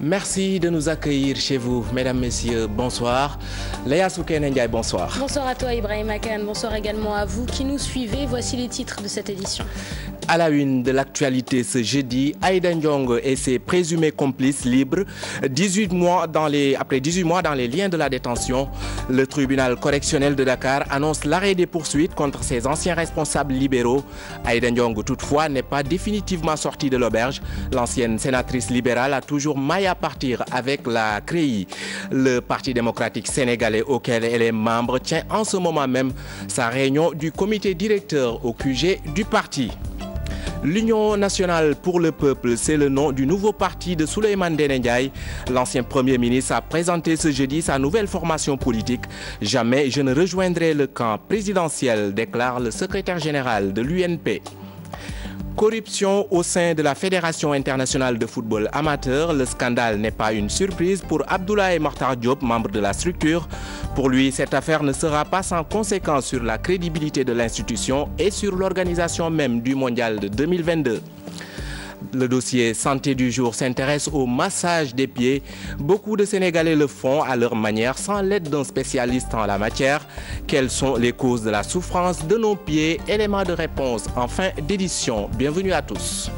Merci de nous accueillir chez vous, mesdames, messieurs, bonsoir. Léa Soukene Ndiaye, bonsoir. Bonsoir à toi Ibrahima Kane, bonsoir également à vous qui nous suivez. Voici les titres de cette édition. À la une de l'actualité ce jeudi, Aïda Ndiong et ses présumés complices libres. Après 18 mois dans les liens de la détention, le tribunal correctionnel de Dakar annonce l'arrêt des poursuites contre ses anciens responsables libéraux. Aïda Ndiong, toutefois, n'est pas définitivement sortie de l'auberge. L'ancienne sénatrice libérale a toujours maille à partir avec la CREI. Le Parti démocratique sénégalais auquel elle est membre tient en ce moment même sa réunion du comité directeur au QG du parti. L'Union nationale pour le peuple, c'est le nom du nouveau parti de Souleymane Ndéné Ndiaye. L'ancien Premier ministre a présenté ce jeudi sa nouvelle formation politique. Jamais je ne rejoindrai le camp présidentiel, déclare le secrétaire général de l'UNP. Corruption au sein de la Fédération internationale de football amateur. Le scandale n'est pas une surprise pour Abdoulaye Mokhtar Diop, membre de la structure. Pour lui, cette affaire ne sera pas sans conséquence sur la crédibilité de l'institution et sur l'organisation même du mondial de 2022. Le dossier santé du jour s'intéresse au massage des pieds. Beaucoup de Sénégalais le font à leur manière sans l'aide d'un spécialiste en la matière. Quelles sont les causes de la souffrance de nos pieds? Élément de réponse en fin d'édition. Bienvenue à tous.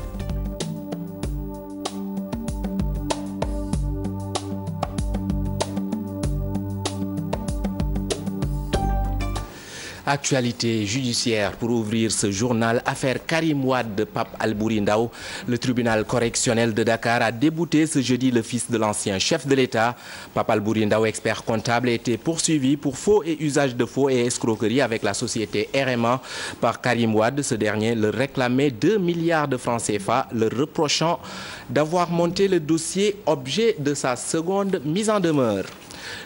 Actualité judiciaire pour ouvrir ce journal. Affaire Karim Wade de Pape Albouri Ndao. Le tribunal correctionnel de Dakar a débouté ce jeudi le fils de l'ancien chef de l'État. Pape Albouri Ndao, expert comptable, a été poursuivi pour faux et usage de faux et escroquerie avec la société RMA par Karim Wade. Ce dernier leur réclamait 2 milliards de francs CFA, leur reprochant d'avoir monté le dossier objet de sa seconde mise en demeure.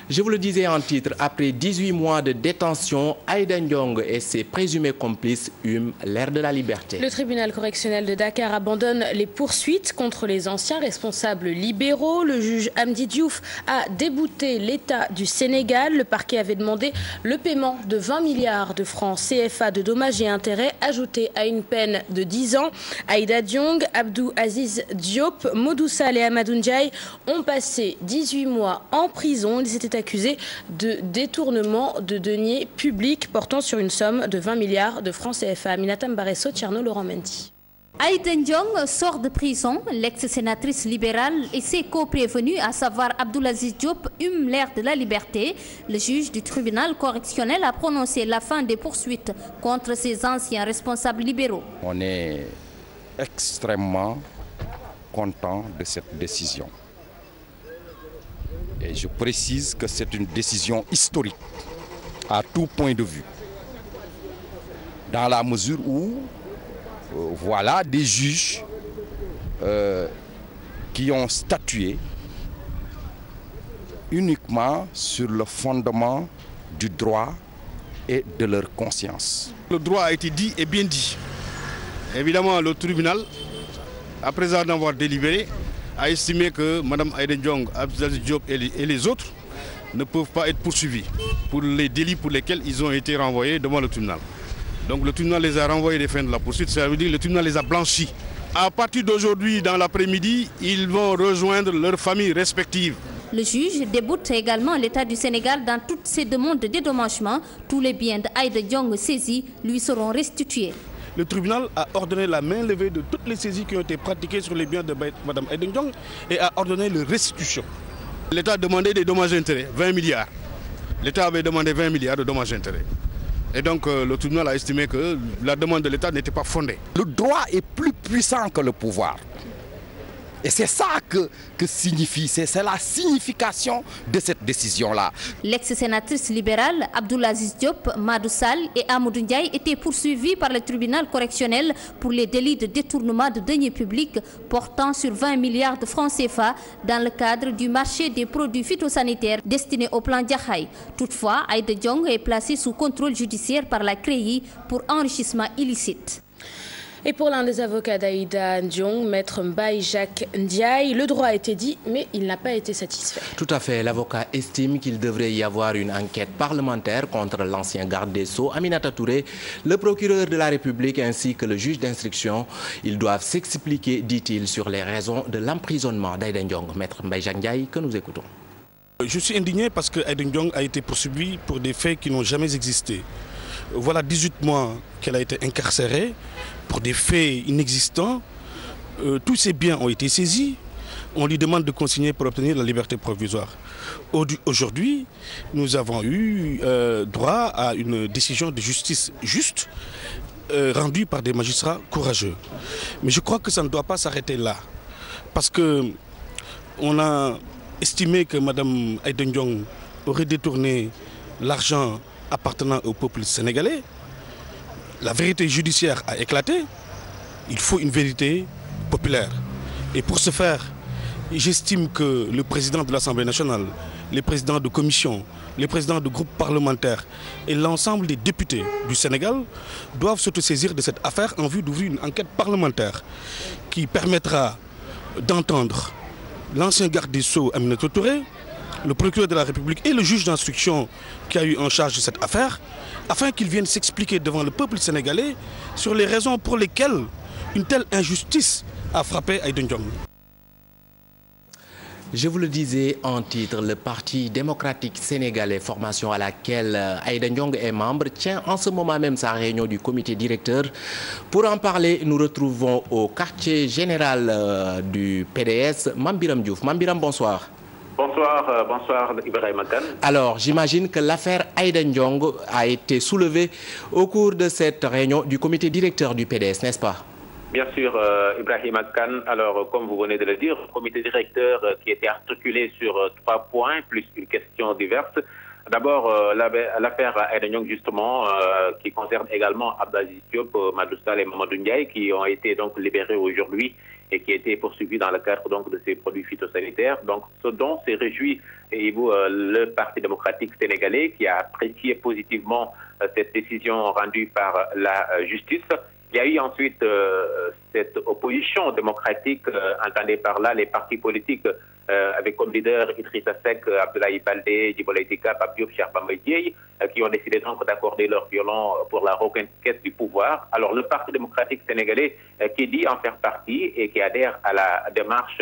Je vous le disais en titre, après 18 mois de détention, Aïda Ndiong et ses présumés complices hument l'ère de la liberté. Le tribunal correctionnel de Dakar abandonne les poursuites contre les anciens responsables libéraux. Le juge Hamdi Diouf a débouté l'État du Sénégal. Le parquet avait demandé le paiement de 20 milliards de francs CFA de dommages et intérêts ajoutés à une peine de 10 ans. Aïda Ndiong, Abdou Aziz Diop, Modou Sall et Amadou Ndiaye ont passé 18 mois en prison. Ils étaient accusés de détournement de deniers publics portant sur une somme de 20 milliards de francs CFA. Aminata Mbaresso, Tcherno, Laurent Mendy. Aïda Ndiong sort de prison. L'ex-sénatrice libérale et ses co-prévenus, à savoir Abdoulaziz Diop, hument l'ère de la liberté. Le juge du tribunal correctionnel a prononcé la fin des poursuites contre ses anciens responsables libéraux. On est extrêmement content de cette décision. Et je précise que c'est une décision historique à tout point de vue. Dans la mesure où, voilà des juges qui ont statué uniquement sur le fondement du droit et de leur conscience. Le droit a été dit et bien dit. Évidemment, le tribunal, après en avoir délibéré, a estimé que Mme Aïda Ndiong, Abdoulaziz Diop et les autres ne peuvent pas être poursuivis pour les délits pour lesquels ils ont été renvoyés devant le tribunal. Donc le tribunal les a renvoyés des fins de la poursuite, ça veut dire que le tribunal les a blanchis. À partir d'aujourd'hui, dans l'après-midi, ils vont rejoindre leurs familles respectives. Le juge déboute également l'État du Sénégal dans toutes ses demandes de dédommagement. Tous les biens d'Aïda Ndiong saisis lui seront restitués. Le tribunal a ordonné la main levée de toutes les saisies qui ont été pratiquées sur les biens de Mme Aïda Ndiong et a ordonné leur restitution. L'État a demandé des dommages et intérêts, 20 milliards. L'État avait demandé 20 milliards de dommages et intérêts. Et donc le tribunal a estimé que la demande de l'État n'était pas fondée. Le droit est plus puissant que le pouvoir. Et c'est ça que signifie, c'est la signification de cette décision-là. L'ex-sénatrice libérale Abdoulaziz Diop, Modou Sall et Amadou Ndiaye étaient poursuivis par le tribunal correctionnel pour les délits de détournement de deniers publics portant sur 20 milliards de francs CFA dans le cadre du marché des produits phytosanitaires destinés au plan Diakhaï. Toutefois, Aïda Ndiong est placée sous contrôle judiciaire par la CREI pour enrichissement illicite. Et pour l'un des avocats d'Aïda Ndiong, maître Mbaye Jacques Ndiaye, le droit a été dit, mais il n'a pas été satisfait. Tout à fait. L'avocat estime qu'il devrait y avoir une enquête parlementaire contre l'ancien garde des Sceaux, Aminata Touré, le procureur de la République ainsi que le juge d'instruction. Ils doivent s'expliquer, dit-il, sur les raisons de l'emprisonnement d'Aïda Ndiong. Maître Mbaye Jacques Ndiaye, que nous écoutons. Je suis indigné parce que Aïda Ndiong a été poursuivie pour des faits qui n'ont jamais existé. Voilà 18 mois qu'elle a été incarcérée pour des faits inexistants. Tous ses biens ont été saisis. On lui demande de consigner pour obtenir la liberté provisoire. Aujourd'hui, nous avons eu droit à une décision de justice juste rendue par des magistrats courageux. Mais je crois que ça ne doit pas s'arrêter là. Parce qu'on a estimé que Mme Aïda Ndiong aurait détourné l'argent appartenant au peuple sénégalais. La vérité judiciaire a éclaté. Il faut une vérité populaire. Et pour ce faire, j'estime que le président de l'Assemblée nationale, les présidents de commission, les présidents de groupes parlementaires et l'ensemble des députés du Sénégal doivent s'autosaisir de cette affaire en vue d'ouvrir une enquête parlementaire qui permettra d'entendre l'ancien garde des Sceaux, Aminata Touré, le procureur de la République et le juge d'instruction qui a eu en charge cette affaire, afin qu'ils viennent s'expliquer devant le peuple sénégalais sur les raisons pour lesquelles une telle injustice a frappé Aïda Ndiong. Je vous le disais en titre, le Parti démocratique sénégalais, formation à laquelle Aïda Ndiong est membre, tient en ce moment même sa réunion du comité directeur. Pour en parler, nous retrouvons au quartier général du PDS, Mame Biram Diouf. Mame Biram, bonsoir. Bonsoir Ibrahima Kane. Alors, j'imagine que l'affaire Aïda Ndiong a été soulevée au cours de cette réunion du comité directeur du PDS, n'est-ce pas? Bien sûr, Ibrahima Kane. Alors, comme vous venez de le dire, le comité directeur qui était articulé sur 3 points, plus une question diverse. D'abord, l'affaire Aïda Ndiong, justement, qui concerne également Abdelaziz Diop, Mamadou Sall et Mamadou Ndiaye, qui ont été donc libérés aujourd'hui et qui étaient poursuivis dans le cadre donc de ces produits phytosanitaires. Donc, ce dont s'est réjoui le Parti démocratique sénégalais, qui a apprécié positivement cette décision rendue par la justice. Il y a eu ensuite cette opposition démocratique, entendez par là les partis politiques avec comme leader Idrissa Seck, Abdoulaye Baldé, Djibo Leyti Ka, Pape Diop, Cheikh Bamba Dièye, qui ont décidé donc d'accorder leur violon pour la reconquête du pouvoir. Alors le Parti démocratique sénégalais qui dit en faire partie et qui adhère à la démarche.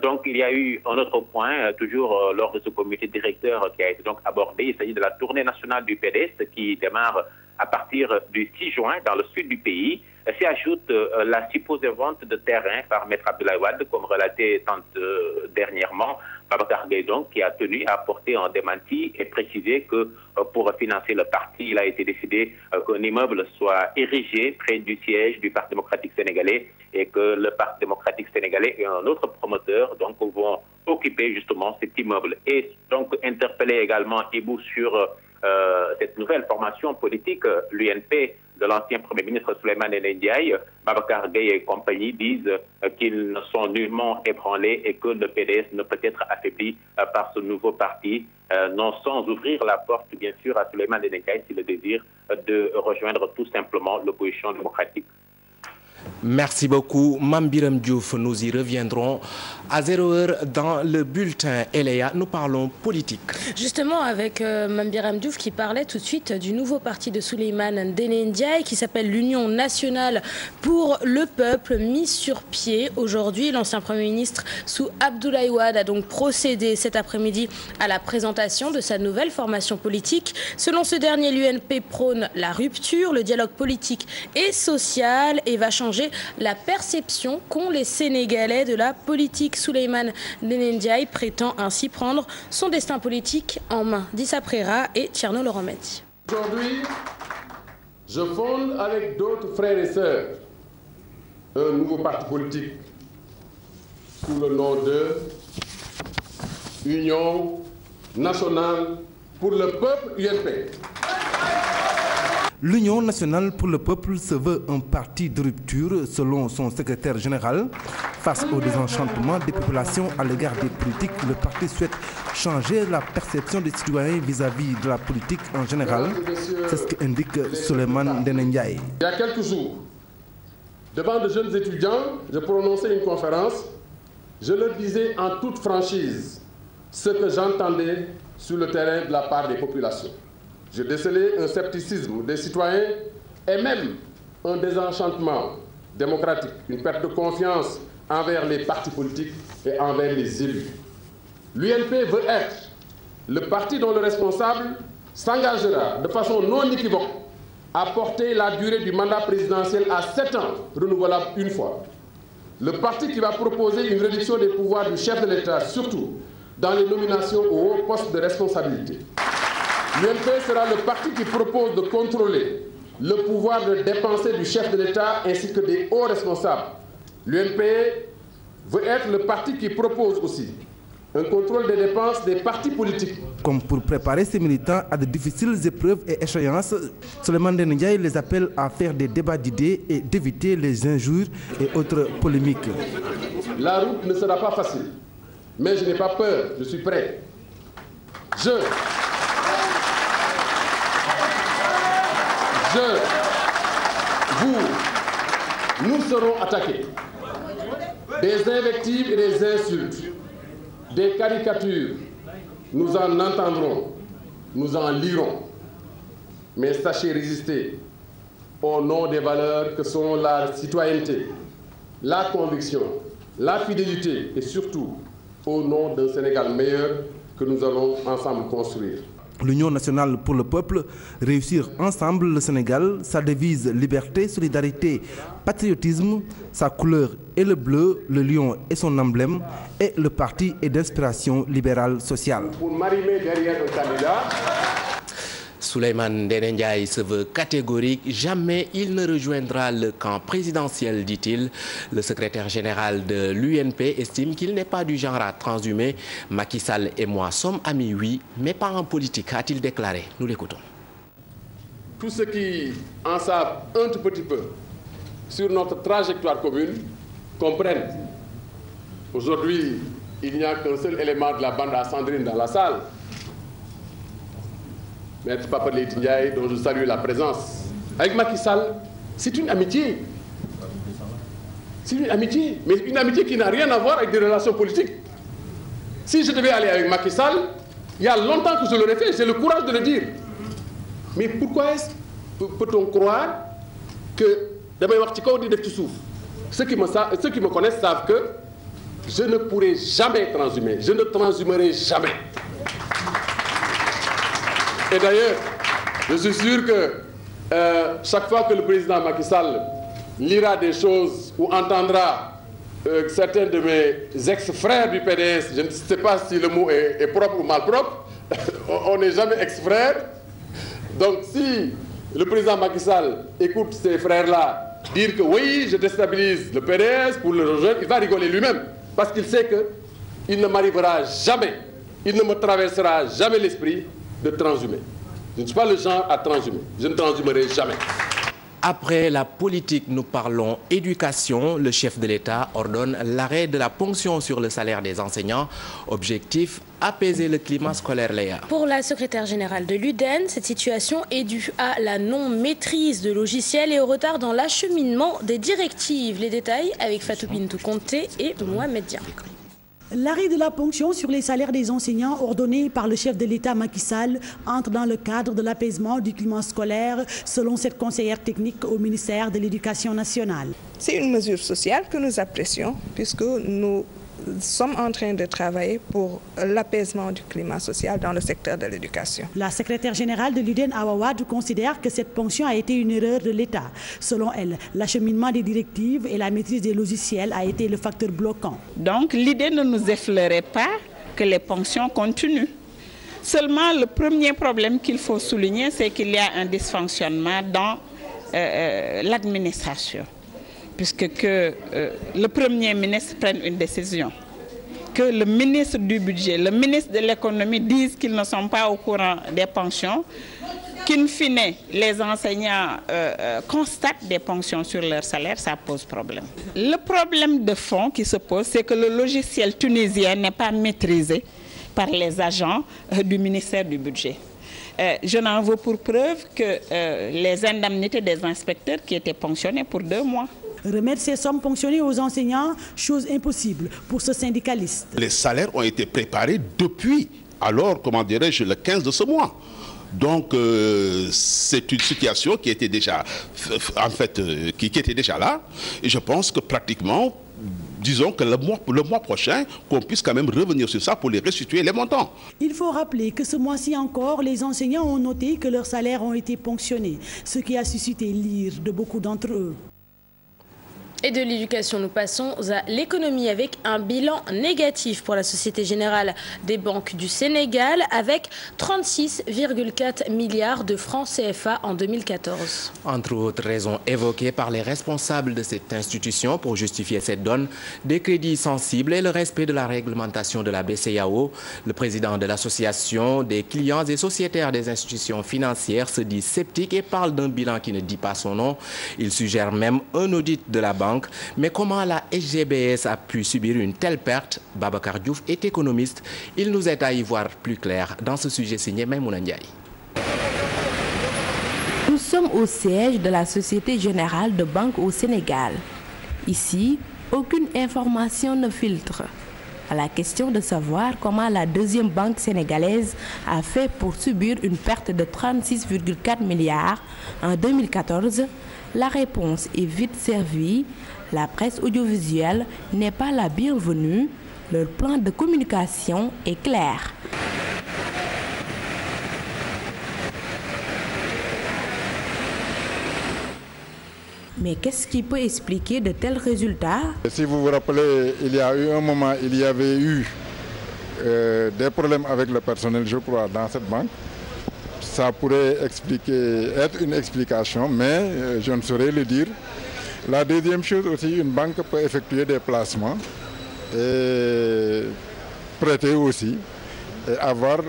Donc il y a eu un autre point, toujours lors de ce comité directeur qui a été donc abordé. Il s'agit de la tournée nationale du PDS qui démarre à partir du 6 juin dans le sud du pays. S'y ajoute la supposée vente de terrain par Maître Abdoulaye Wade, comme relaté tant dernièrement. Babacar Gaye donc, qui a tenu à apporter un démenti et préciser que pour financer le parti, il a été décidé qu'un immeuble soit érigé près du siège du Parti démocratique sénégalais et que le Parti démocratique sénégalais et un autre promoteur donc vont occuper justement cet immeuble. Et donc interpeller également Ibou sur cette nouvelle formation politique, l'UNP, de l'ancien Premier ministre Souleymane Ndiaye. Babacar Gaye et compagnie disent qu'ils ne sont nullement ébranlés et que le PDS ne peut être affaibli par ce nouveau parti, non sans ouvrir la porte, bien sûr, à Souleymane Ndiaye s'il le désire de rejoindre tout simplement l'opposition démocratique. Merci beaucoup, Mame Biram Diouf. Nous y reviendrons à 0h dans le bulletin. Eléa, nous parlons politique. Justement, avec Mame Biram Diouf qui parlait tout de suite du nouveau parti de Souleymane Ndéné Ndiaye qui s'appelle l'Union nationale pour le peuple, mis sur pied aujourd'hui. L'ancien Premier ministre sous Abdoulaye Wade a donc procédé cet après-midi à la présentation de sa nouvelle formation politique. Selon ce dernier, l'UNP prône la rupture, le dialogue politique et social et va changer la perception qu'ont les Sénégalais de la politique. Souleymane Ndéné Ndiaye prétend ainsi prendre son destin politique en main. Dissa Préra et Thierno Laurent Mendy. Aujourd'hui, je fonde avec d'autres frères et sœurs un nouveau parti politique sous le nom de Union nationale pour le peuple UNP. L'Union nationale pour le peuple se veut un parti de rupture, selon son secrétaire général. Face au désenchantement des populations à l'égard des politiques, le parti souhaite changer la perception des citoyens vis-à-vis de la politique en général. C'est ce qu'indique Souleymane Ndéné Ndiaye. Il y a quelques jours, devant de jeunes étudiants, je prononçais une conférence. Je leur disais en toute franchise ce que j'entendais sur le terrain de la part des populations. Je décelais un scepticisme des citoyens et même un désenchantement démocratique, une perte de confiance envers les partis politiques et envers les élus. L'UNP veut être le parti dont le responsable s'engagera de façon non équivoque à porter la durée du mandat présidentiel à 7 ans, renouvelable une fois. Le parti qui va proposer une réduction des pouvoirs du chef de l'État, surtout dans les nominations aux hauts postes de responsabilité. L'UNP sera le parti qui propose de contrôler le pouvoir de dépenser du chef de l'État ainsi que des hauts responsables. L'UNP veut être le parti qui propose aussi un contrôle des dépenses des partis politiques. Comme pour préparer ses militants à de difficiles épreuves et échéances, Souleymane Ndéné Ndiaye les appelle à faire des débats d'idées et d'éviter les injures et autres polémiques. La route ne sera pas facile, mais je n'ai pas peur, je suis prêt. Nous serons attaqués. Des invectives et des insultes, des caricatures, nous en entendrons, nous en lirons. Mais sachez résister au nom des valeurs que sont la citoyenneté, la conviction, la fidélité et surtout au nom d'un Sénégal meilleur que nous allons ensemble construire. L'Union nationale pour le peuple, réussir ensemble le Sénégal, sa devise liberté, solidarité, patriotisme, sa couleur est le bleu, le lion est son emblème et le parti est d'inspiration libérale sociale. Pour m'arrimer derrière un candidat, Souleymane Ndéné Ndiaye se veut catégorique. Jamais il ne rejoindra le camp présidentiel, dit-il. Le secrétaire général de l'UNP estime qu'il n'est pas du genre à transhumer. Macky Sall et moi sommes amis, oui, mais pas en politique, a-t-il déclaré. Nous l'écoutons. Tous ceux qui en savent un tout petit peu sur notre trajectoire commune comprennent. Aujourd'hui, il n'y a qu'un seul élément de la bande à Sandrine dans la salle. Maître Papa Leyti Ndiaye, dont je salue la présence. Avec Macky Sall, c'est une amitié. C'est une amitié, mais une amitié qui n'a rien à voir avec des relations politiques. Si je devais aller avec Macky Sall, il y a longtemps que je l'aurais fait, j'ai le courage de le dire. Mais pourquoi peut-on croire que ceux qui me connaissent savent que je ne pourrai jamais transhumer, je ne transhumerai jamais. Et d'ailleurs, je suis sûr que chaque fois que le président Macky Sall lira des choses ou entendra certains de mes ex-frères du PDS, je ne sais pas si le mot est propre ou mal propre, on n'est jamais ex-frères. Donc si le président Macky Sall écoute ces frères-là dire que oui, je déstabilise le PDS pour le rejoindre, il va rigoler lui-même. Parce qu'il sait qu'il ne m'arrivera jamais, il ne me traversera jamais l'esprit de transhumer. Je ne suis pas le genre à transhumer. Je ne transhumerai jamais. Après la politique, nous parlons éducation. Le chef de l'État ordonne l'arrêt de la ponction sur le salaire des enseignants. Objectif, apaiser le climat scolaire, Léa. Pour la secrétaire générale de l'UDEN, cette situation est due à la non-maîtrise de logiciels et au retard dans l'acheminement des directives. Les détails avec Fatou Bintou Conté et Mohamed Dia. L'arrêt de la ponction sur les salaires des enseignants ordonné par le chef de l'État Macky Sall entre dans le cadre de l'apaisement du climat scolaire, selon cette conseillère technique au ministère de l'Éducation nationale. C'est une mesure sociale que nous apprécions puisque nous sommes en train de travailler pour l'apaisement du climat social dans le secteur de l'éducation. La secrétaire générale de l'UDEN, Awa Wade, considère que cette ponction a été une erreur de l'État. Selon elle, l'acheminement des directives et la maîtrise des logiciels a été le facteur bloquant. Donc l'idée ne nous effleurait pas que les ponctions continuent. Seulement, le premier problème qu'il faut souligner, c'est qu'il y a un dysfonctionnement dans l'administration. Puisque le Premier ministre prenne une décision, que le ministre du Budget, le ministre de l'Économie disent qu'ils ne sont pas au courant des pensions, qu'in fine, les enseignants constatent des ponctions sur leur salaire, ça pose problème. Le problème de fond qui se pose, c'est que le logiciel tunisien n'est pas maîtrisé par les agents du ministère du Budget. Je n'en veux pour preuve que les indemnités des inspecteurs qui étaient ponctionnés pour 2 mois. Remettre ces sommes ponctionnées aux enseignants, chose impossible pour ce syndicaliste. Les salaires ont été préparés depuis, alors, comment dirais-je, le 15 de ce mois. Donc, c'est une situation qui était déjà, qui était déjà là. Et je pense que pratiquement, disons que le mois prochain, qu'on puisse quand même revenir sur ça pour les restituer les montants. Il faut rappeler que ce mois-ci encore, les enseignants ont noté que leurs salaires ont été ponctionnés, ce qui a suscité l'ire de beaucoup d'entre eux. Et de l'éducation, nous passons à l'économie avec un bilan négatif pour la Société Générale des Banques du Sénégal avec 36,4 milliards de francs CFA en 2014. Entre autres raisons évoquées par les responsables de cette institution pour justifier cette donne, des crédits sensibles et le respect de la réglementation de la BCEAO, le président de l'association des clients et sociétaires des institutions financières se dit sceptique et parle d'un bilan qui ne dit pas son nom. Il suggère même un audit de la banque. Mais comment la SGBS a pu subir une telle perte? Babacar Diouf est économiste. Il nous aide à y voir plus clair dans ce sujet signé Maïmouna Ndiaye. Nous sommes au siège de la Société Générale de Banque au Sénégal. Ici, aucune information ne filtre. À la question de savoir comment la deuxième banque sénégalaise a fait pour subir une perte de 36,4 milliards en 2014, la réponse est vite servie. La presse audiovisuelle n'est pas la bienvenue. Leur plan de communication est clair. Mais qu'est-ce qui peut expliquer de tels résultats? Si vous vous rappelez, il y a eu un moment, il y avait eu des problèmes avec le personnel, je crois, dans cette banque. Ça pourrait être une explication, mais je ne saurais le dire. La deuxième chose aussi, une banque peut effectuer des placements et prêter aussi et avoir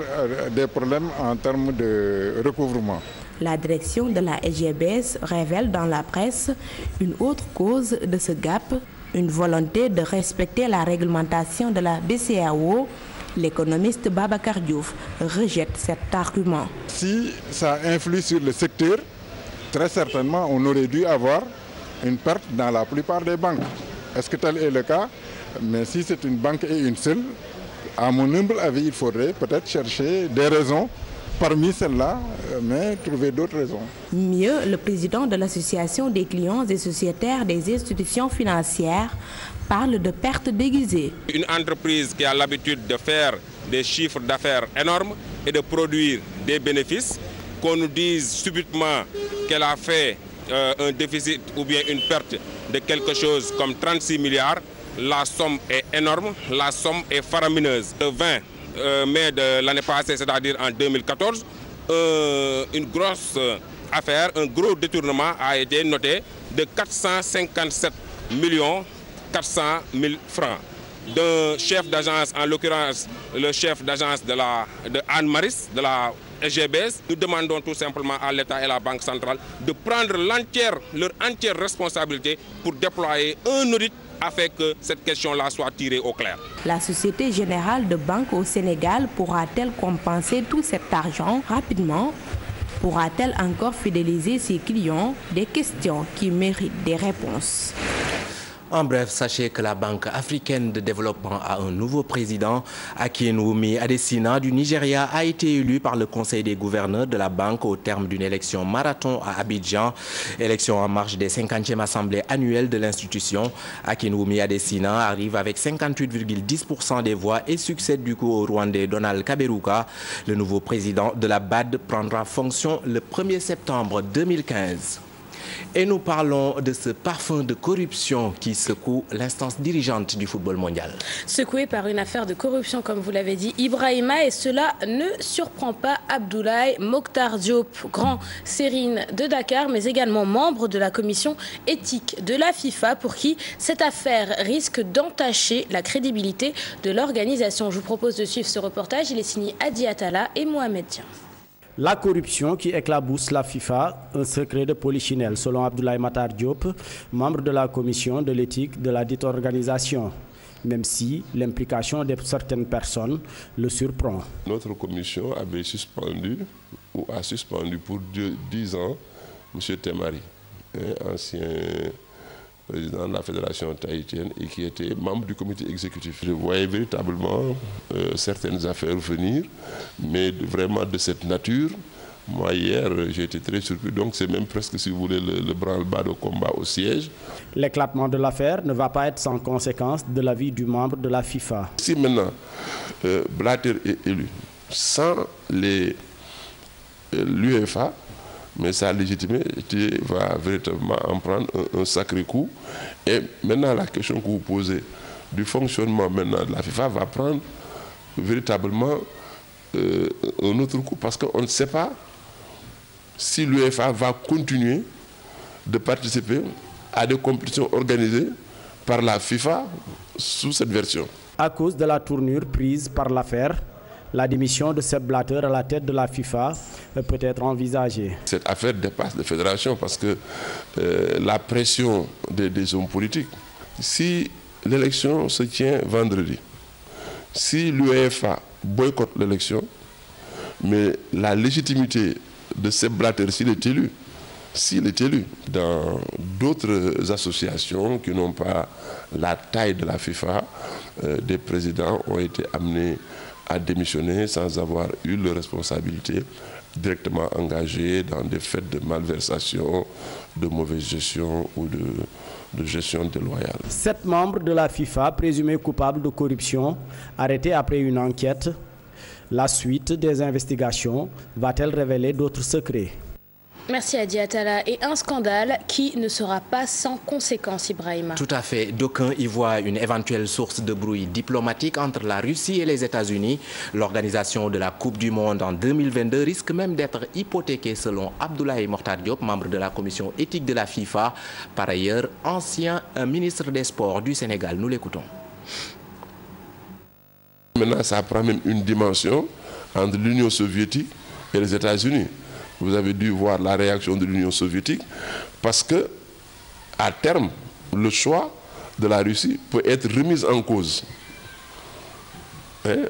des problèmes en termes de recouvrement. La direction de la SGBS révèle dans la presse une autre cause de ce gap, une volonté de respecter la réglementation de la BCEAO. L'économiste Babacar Diouf rejette cet argument. Si ça influe sur le secteur, très certainement on aurait dû avoir une perte dans la plupart des banques. Est-ce que tel est le cas? Mais si c'est une banque et une seule, à mon humble avis, il faudrait peut-être chercher des raisons parmi celles-là, mais trouver d'autres raisons. Mieux, le président de l'association des clients et sociétaires des institutions financières parle de pertes déguisées. Une entreprise qui a l'habitude de faire des chiffres d'affaires énormes et de produire des bénéfices, qu'on nous dise subitement qu'elle a fait un déficit ou bien une perte de quelque chose comme 36 milliards, la somme est énorme, la somme est faramineuse. Le 20 mai de l'année passée, c'est-à-dire en 2014, une grosse affaire, un gros détournement a été noté de 457 400 000 francs d'un chef d'agence, en l'occurrence le chef d'agence de Anne-Maris, de la SGBS. Nous demandons tout simplement à l'État et à la Banque centrale de prendre leur entière responsabilité pour déployer un audit afin que cette question-là soit tirée au clair. La Société Générale de Banque au Sénégal pourra-t-elle compenser tout cet argent rapidement? Pourra-t-elle encore fidéliser ses clients? Des questions qui méritent des réponses. En bref, sachez que la Banque africaine de développement a un nouveau président. Akinwumi Adesina du Nigeria a été élu par le Conseil des gouverneurs de la banque au terme d'une élection marathon à Abidjan. Élection en marge des 50e assemblées annuelles de l'institution. Akinwumi Adesina arrive avec 58,10% des voix et succède du coup au Rwandais Donald Kaberuka. Le nouveau président de la BAD prendra fonction le 1er septembre 2015. Et nous parlons de ce parfum de corruption qui secoue l'instance dirigeante du football mondial. Secoué par une affaire de corruption, comme vous l'avez dit, Ibrahima, et cela ne surprend pas Abdoulaye Mokhtar Diop, grand sérine de Dakar, mais également membre de la commission éthique de la FIFA, pour qui cette affaire risque d'entacher la crédibilité de l'organisation. Je vous propose de suivre ce reportage. Il est signé Adi Atala et Mohamed Dian. La corruption qui éclabousse la FIFA, un secret de polichinelle, selon Abdoulaye Mokhtar Diop, membre de la commission de l'éthique de la dite organisation, même si l'implication de certaines personnes le surprend. Notre commission avait suspendu, ou a suspendu pour 10 ans, M. Temari, ancien président de la fédération tahitienne et qui était membre du comité exécutif. Je voyais véritablement certaines affaires venir, mais vraiment de cette nature. Moi, hier, j'ai été très surpris, donc c'est même presque, si vous voulez, le branle-bas de combat au siège. L'éclatement de l'affaire ne va pas être sans conséquence de l'avis du membre de la FIFA. Si maintenant Blatter est élu sans l'UEFA, mais sa légitimité va véritablement en prendre un sacré coup. Et maintenant, la question que vous posez du fonctionnement maintenant de la FIFA va prendre véritablement un autre coup, parce qu'on ne sait pas si l'UEFA va continuer de participer à des compétitions organisées par la FIFA sous cette version. À cause de la tournure prise par l'affaire, la démission de Sepp Blatter à la tête de la FIFA peut être envisagée. Cette affaire dépasse les fédérations parce que la pression des hommes politiques, si l'élection se tient vendredi, si l'UEFA boycotte l'élection, mais la légitimité de Sepp Blatter, s'il est élu, dans d'autres associations qui n'ont pas la taille de la FIFA, des présidents ont été amenés à démissionner sans avoir eu leur responsabilité directement engagée dans des faits de malversation, de mauvaise gestion ou de gestion déloyale. 7 membres de la FIFA présumés coupables de corruption, arrêtés après une enquête. La suite des investigations va-t-elle révéler d'autres secrets? Merci Adi Atala. Et un scandale qui ne sera pas sans conséquences, Ibrahima. Tout à fait. D'aucuns y voient une éventuelle source de bruit diplomatique entre la Russie et les États-Unis. L'organisation de la Coupe du Monde en 2022 risque même d'être hypothéquée selon Abdoulaye Mokhtar Diop, membre de la commission éthique de la FIFA. Par ailleurs, ancien ministre des Sports du Sénégal. Nous l'écoutons. Maintenant, ça prend même une dimension entre l'Union soviétique et les États-Unis. Vous avez dû voir la réaction de l'Union soviétique parce que, à terme, le choix de la Russie peut être remis en cause.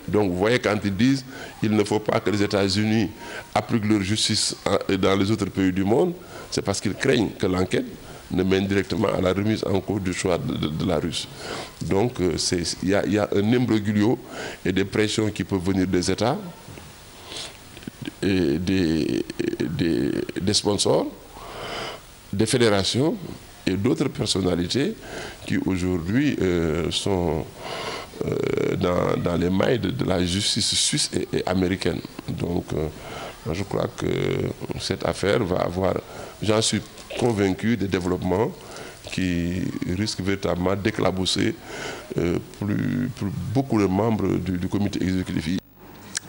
Donc, vous voyez, quand ils disent qu'il ne faut pas que les États-Unis appliquent leur justice dans les autres pays du monde, c'est parce qu'ils craignent que l'enquête ne mène directement à la remise en cause du choix de la Russie. Donc, il y a un imbroglio et des pressions qui peuvent venir des États, et des sponsors, des fédérations et d'autres personnalités qui aujourd'hui sont dans les mailles de la justice suisse et américaine. Donc je crois que cette affaire va avoir, j'en suis convaincu, des développements qui risquent véritablement d'éclabousser beaucoup de membres du comité exécutif.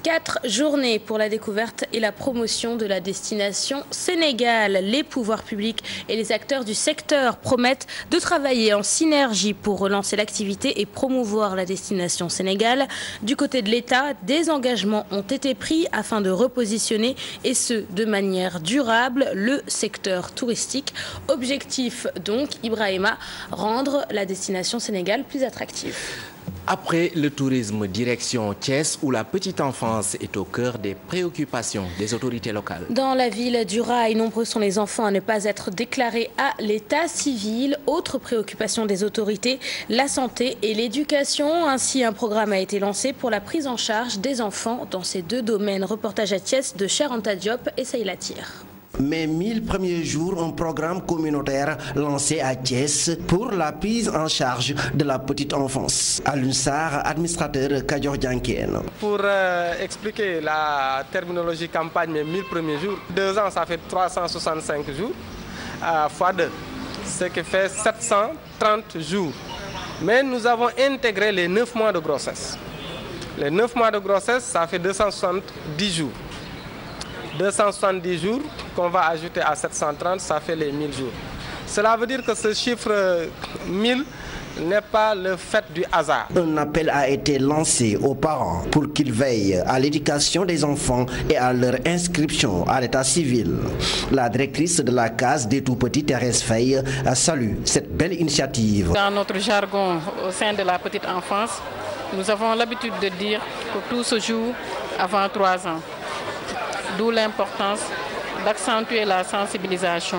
4 journées pour la découverte et la promotion de la destination Sénégal. Les pouvoirs publics et les acteurs du secteur promettent de travailler en synergie pour relancer l'activité et promouvoir la destination Sénégal. Du côté de l'État, des engagements ont été pris afin de repositionner, et ce, de manière durable, le secteur touristique. Objectif donc, Ibrahima, rendre la destination Sénégal plus attractive. Après le tourisme, direction Thiès, où la petite enfance est au cœur des préoccupations des autorités locales. Dans la ville du Rail, nombreux sont les enfants à ne pas être déclarés à l'état civil. Autre préoccupation des autorités, la santé et l'éducation. Ainsi, un programme a été lancé pour la prise en charge des enfants dans ces 2 domaines. Reportage à Thiès de Cheikh Anta Diop et Saïla Tir. Mes 1000 premiers jours, un programme communautaire lancé à Thiès pour la prise en charge de la petite enfance. Alun Sarr, administrateur Kadior Diankien. Pour expliquer la terminologie campagne, mes 1000 premiers jours, 2 ans, ça fait 365 jours, fois 2, ce qui fait 730 jours. Mais nous avons intégré les 9 mois de grossesse. Les 9 mois de grossesse, ça fait 270 jours. 270 jours qu'on va ajouter à 730, ça fait les 1000 jours. Cela veut dire que ce chiffre 1000 n'est pas le fait du hasard. Un appel a été lancé aux parents pour qu'ils veillent à l'éducation des enfants et à leur inscription à l'état civil. La directrice de la case des tout-petits, Thérèse Faye, salue cette belle initiative. Dans notre jargon au sein de la petite enfance, nous avons l'habitude de dire que tout se joue avant 3 ans. D'où l'importance d'accentuer la sensibilisation,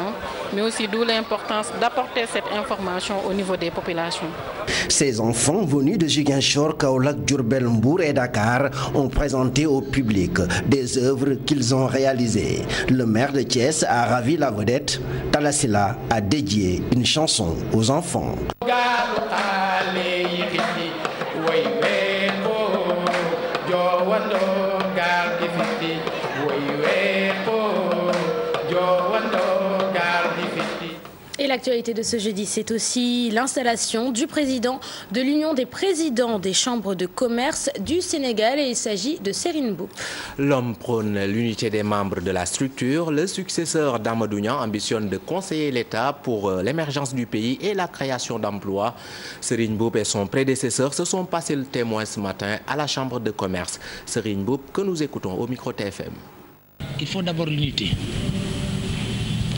mais aussi d'où l'importance d'apporter cette information au niveau des populations. Ces enfants venus de Ziguinchor, Kaolack, Diourbel, Mbour et Dakar ont présenté au public des œuvres qu'ils ont réalisées. Le maire de Thiès a ravi la vedette. Talla Sylla a dédié une chanson aux enfants. Et l'actualité de ce jeudi, c'est aussi l'installation du président de l'Union des présidents des chambres de commerce du Sénégal, et il s'agit de Serigne Mboup. L'homme prône l'unité des membres de la structure. Le successeur d'Amadou Niang ambitionne de conseiller l'État pour l'émergence du pays et la création d'emplois. Serigne Mboup et son prédécesseur se sont passés le témoin ce matin à la chambre de commerce. Serigne Mboup, que nous écoutons au micro TFM. Il faut d'abord l'unité.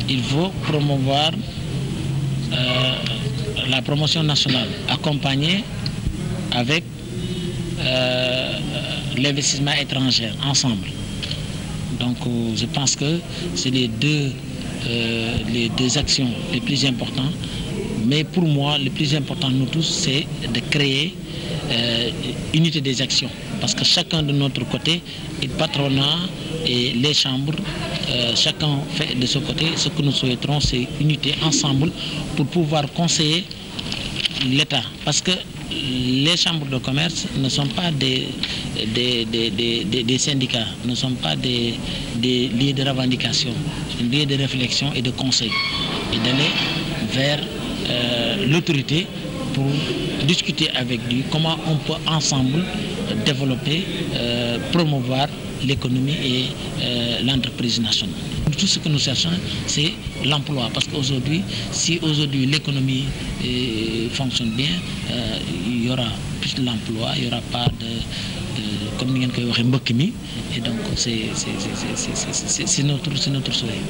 Il faut promouvoir la promotion nationale accompagnée avec l'investissement étranger ensemble. Donc je pense que c'est les deux actions les plus importantes. Mais pour moi, le plus important nous tous, c'est de créer unité des actions. Parce que chacun de notre côté, le patronat et les chambres, chacun fait de ce côté. Ce que nous souhaiterons, c'est unité ensemble pour pouvoir conseiller l'État. Parce que les chambres de commerce ne sont pas des syndicats, ne sont pas des lieux de revendication, des lieux de réflexion et de conseil. Et d'aller vers l'autorité pour discuter avec lui comment on peut ensemble développer, promouvoir l'économie et l'entreprise nationale. Tout ce que nous cherchons, c'est l'emploi. Parce qu'aujourd'hui, si aujourd'hui l'économie fonctionne bien, il y aura plus d'emploi, il n'y aura pas de comme et donc c'est notre souhait.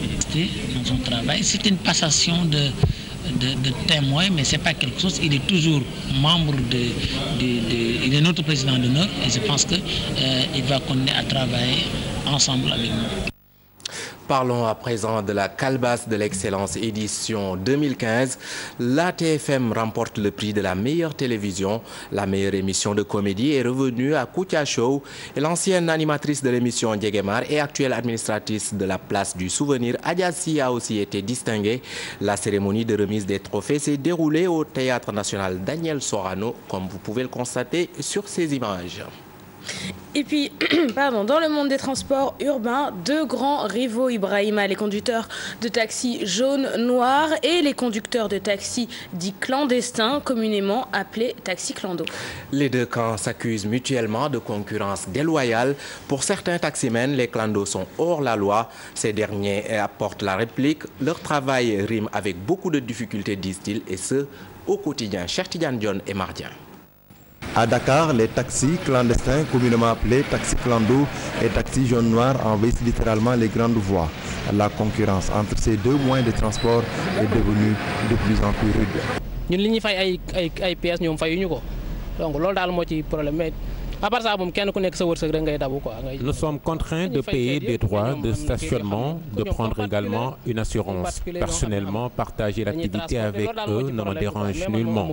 Dans son travail, c'est une passation de témoin, mais ce n'est pas quelque chose. Il est toujours membre il est notre président d'honneur et je pense qu'il va continuer à travailler ensemble avec nous. Parlons à présent de la calebasse de l'excellence édition 2015. La TFM remporte le prix de la meilleure télévision. La meilleure émission de comédie est revenue à Kouthia Show. Et l'ancienne animatrice de l'émission Dieguemar et actuelle administratrice de la place du souvenir, Adjassi, a aussi été distinguée. La cérémonie de remise des trophées s'est déroulée au Théâtre national Daniel Sorano, comme vous pouvez le constater sur ces images. Et puis, dans le monde des transports urbains, deux grands rivaux, Ibrahima, les conducteurs de taxis jaune-noir et les conducteurs de taxis dits clandestins, communément appelés taxis clando. Les deux camps s'accusent mutuellement de concurrence déloyale. Pour certains taximens, les clandos sont hors la loi. Ces derniers apportent la réplique. Leur travail rime avec beaucoup de difficultés, disent-ils, et ce, au quotidien. Cheikh Tidiane Dione et Mardien. À Dakar, les taxis clandestins, communément appelés taxis clando et taxis jaune-noir, envahissent littéralement les grandes voies. La concurrence entre ces deux moyens de transport est devenue de plus en plus rude. Nous sommes contraints de payer des droits de stationnement, de prendre également une assurance. Personnellement, partager l'activité avec eux ne me dérange nullement.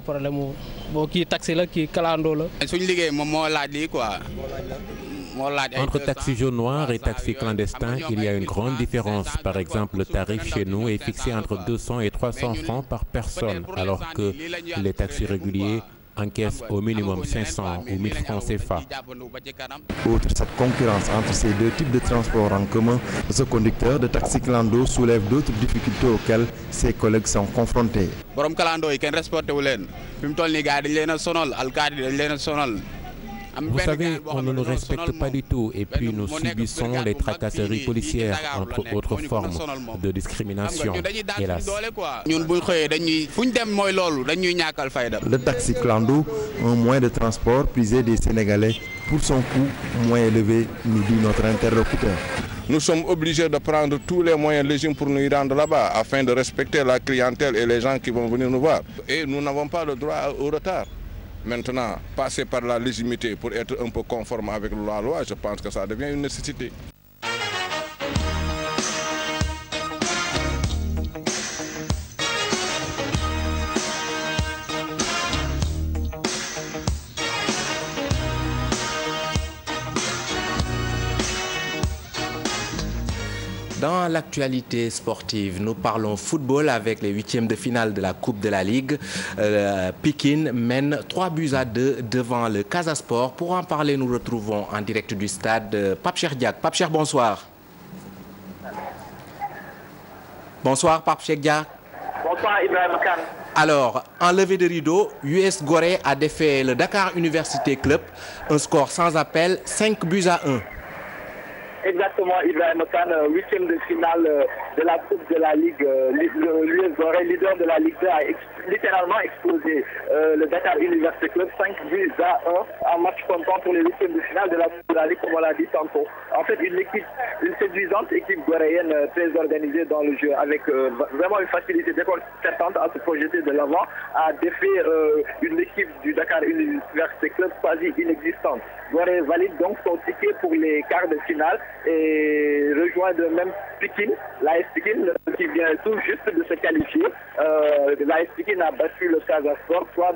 Entre taxi jaune-noir et taxi clandestin, il y a une grande différence. Par exemple, le tarif chez nous est fixé entre 200 et 300 francs par personne, alors que les taxis réguliers encaissent au minimum 500 ou 1000 francs CFA. Outre cette concurrence entre ces deux types de transports en commun, ce conducteur de taxi clando soulève d'autres difficultés auxquelles ses collègues sont confrontés. Vous savez, on ne nous respecte pas du tout et puis nous subissons les tracasseries policières, entre autres formes de discrimination, hélas. Le taxi clando, un moyen de transport prisé des Sénégalais pour son coût moins élevé, nous dit notre interlocuteur. Nous sommes obligés de prendre tous les moyens légitimes pour nous y rendre là-bas afin de respecter la clientèle et les gens qui vont venir nous voir. Et nous n'avons pas le droit au retard. Maintenant, passer par la légitimité pour être un peu conforme avec la loi, je pense que ça devient une nécessité. Dans l'actualité sportive, nous parlons football avec les huitièmes de finale de la Coupe de la Ligue. Pikine mène 3-2 devant le Casa Sport. Pour en parler, nous retrouvons en direct du stade Pape Cheikh Diack. Pape Cheikh, bonsoir. Bonsoir Pape Cheikh Diack. Bonsoir Ibrahim Khan. Alors, en levée de rideau, US Gorée a défait le Dakar Université Club. Un score sans appel, 5-1. Exactement, Ibrahim Khan, huitième de finale de la Coupe de la Ligue. L'US Gorée, leader de la Ligue 2, a littéralement explosé le Dakar University Club 5-1 en match comptant pour les huitièmes de finale de la Coupe de la Ligue, comme on l'a dit tantôt. En fait, une séduisante équipe goréenne très organisée dans le jeu, avec vraiment une facilité déconcertante à se projeter de l'avant, a défait une équipe du Dakar University Club quasi inexistante. Gorée valide donc son ticket pour les quarts de finale et rejoint de même Pikine, l'AS Pikine qui vient tout juste de se qualifier. L'AS Pikine a battu le Casa Sport 3-2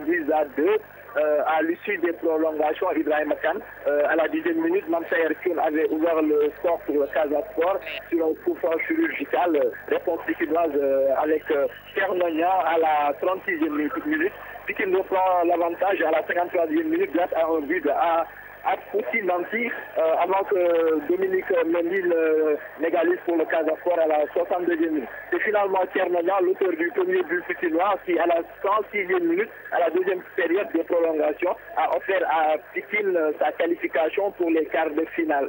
à l'issue des prolongations. Ibrahim Khan, à la 10e minute, Mamsa Hercule avait ouvert le score pour le Casa Sport sur un coup franc chirurgical, réponse pikinoise avec Kernonia à la 36e minute. Pikine reprend l'avantage à la 53e minute grâce à un but à Poussi Nanti, avant que Dominique Mendil n'égalise pour le Casa Sport à la 62e minute. C'est finalement Kernonia, l'auteur du premier but pikinois, qui à la 106e minute, à la deuxième période de prolongation, a offert à Pikine sa qualification pour les quarts de finale.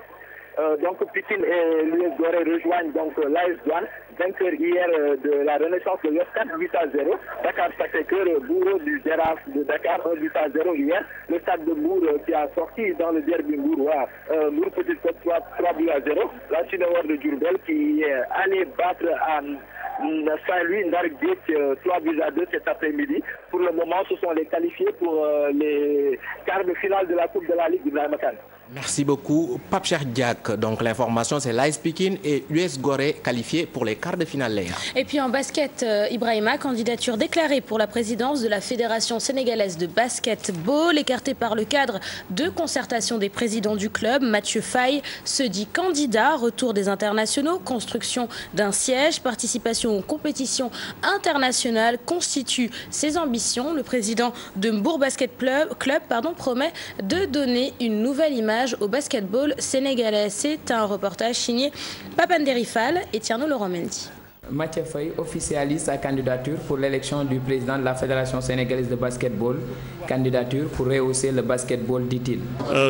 Donc Pikine et l'US Gorée rejoignent donc l'AS Douane, vainqueur hier de la Renaissance de l'Ouest 4-0. Dakar Sacré-Cœur, bourreau du Gérard de Dakar 1-0 hier. Le stade de Bourg qui a sorti dans le derby bourgeois Bourg Petite Côte 3-0. La Chinoise de Diourbel qui est allé battre à Saint-Louis, Ndarguet 3-2 cet après-midi. Pour le moment, ce sont les qualifiés pour les quarts de finale de la Coupe de la Ligue d'Ibrahim Khan. Merci beaucoup, Pape Cheikh Diack. Donc l'information, c'est l'AS Pikine et US Gorée qualifiés pour les quarts de finale. Et puis en basket, Ibrahima, candidature déclarée pour la présidence de la Fédération sénégalaise de basketball, écartée par le cadre de concertation des présidents du club. Mathieu Faye se dit candidat, retour des internationaux, construction d'un siège, participation aux compétitions internationales constituent ses ambitions. Le président de Mbour Basket Club promet de donner une nouvelle image au basketball sénégalais. C'est un reportage signé Papanderi Fall et Tierno Laurent Mendy. Mathieu Faye officialise sa candidature pour l'élection du président de la Fédération sénégalaise de basketball. Candidature pour rehausser le basketball, dit-il.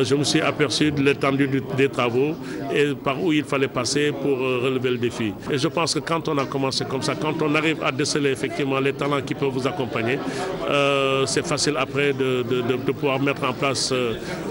Je me suis aperçu de l'étendue des travaux et par où il fallait passer pour relever le défi. Et je pense que quand on a commencé comme ça, quand on arrive à déceler effectivement les talents qui peuvent vous accompagner, c'est facile après de pouvoir mettre en place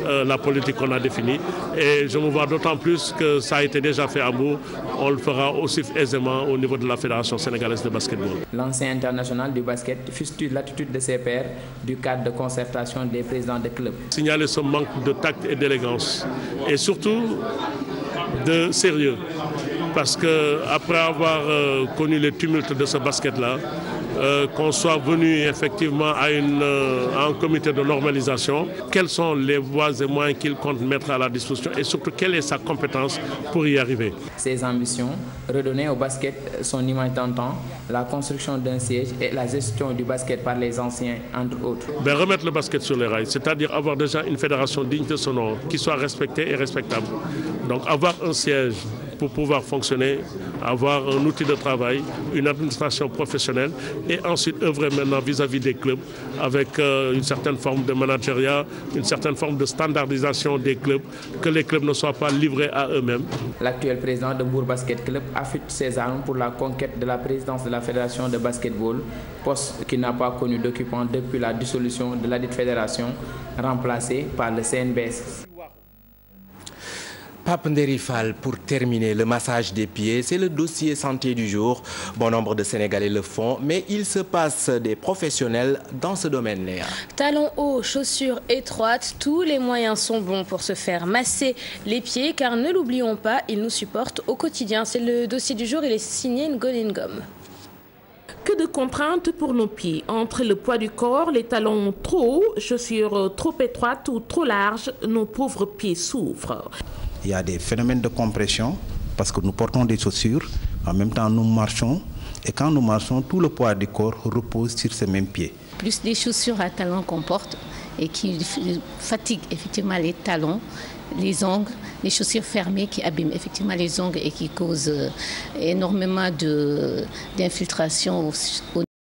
la politique qu'on a définie. Et je me vois d'autant plus que ça a été déjà fait à Bourg. On le fera aussi aisément au niveau de la Fédération sénégalaise de basketball. L'ancien international du basket fustige l'attitude de ses pairs du cadre de concertation des présidents de clubs. Signaler ce manque de tact et d'élégance et surtout de sérieux, parce qu'après avoir connu les tumultes de ce basket-là, qu'on soit venu effectivement à un comité de normalisation, quelles sont les voies et moyens qu'il compte mettre à la disposition et surtout quelle est sa compétence pour y arriver. Ses ambitions, redonner au basket son image d'antan, la construction d'un siège et la gestion du basket par les anciens, entre autres. Remettre le basket sur les rails, c'est-à-dire avoir déjà une fédération digne de son nom, qui soit respectée et respectable. Donc avoir un siège pour pouvoir fonctionner, avoir un outil de travail, une administration professionnelle et ensuite œuvrer maintenant vis-à-vis des clubs avec une certaine forme de managériat, une certaine forme de standardisation des clubs, que les clubs ne soient pas livrés à eux-mêmes. L'actuel président de Mbour Basket Club affûte ses armes pour la conquête de la présidence de la Fédération de basketball, poste qui n'a pas connu d'occupant depuis la dissolution de ladite fédération, remplacée par le CNBS. Papanderi Fall, pour terminer, le massage des pieds, c'est le dossier santé du jour. Bon nombre de Sénégalais le font, mais il se passe des professionnels dans ce domaine, Léa. Talons hauts, chaussures étroites, tous les moyens sont bons pour se faire masser les pieds, car ne l'oublions pas, ils nous supportent au quotidien. C'est le dossier du jour, il est signé Ngoné Ngom. Que de contraintes pour nos pieds. Entre le poids du corps, les talons trop hauts, chaussures trop étroites ou trop larges, nos pauvres pieds souffrent. Il y a des phénomènes de compression parce que nous portons des chaussures, en même temps nous marchons, et quand nous marchons, tout le poids du corps repose sur ces mêmes pieds. Plus des chaussures à talons qu'on porte et qui fatiguent effectivement les talons, les ongles, les chaussures fermées qui abîment effectivement les ongles et qui causent énormément d'infiltration au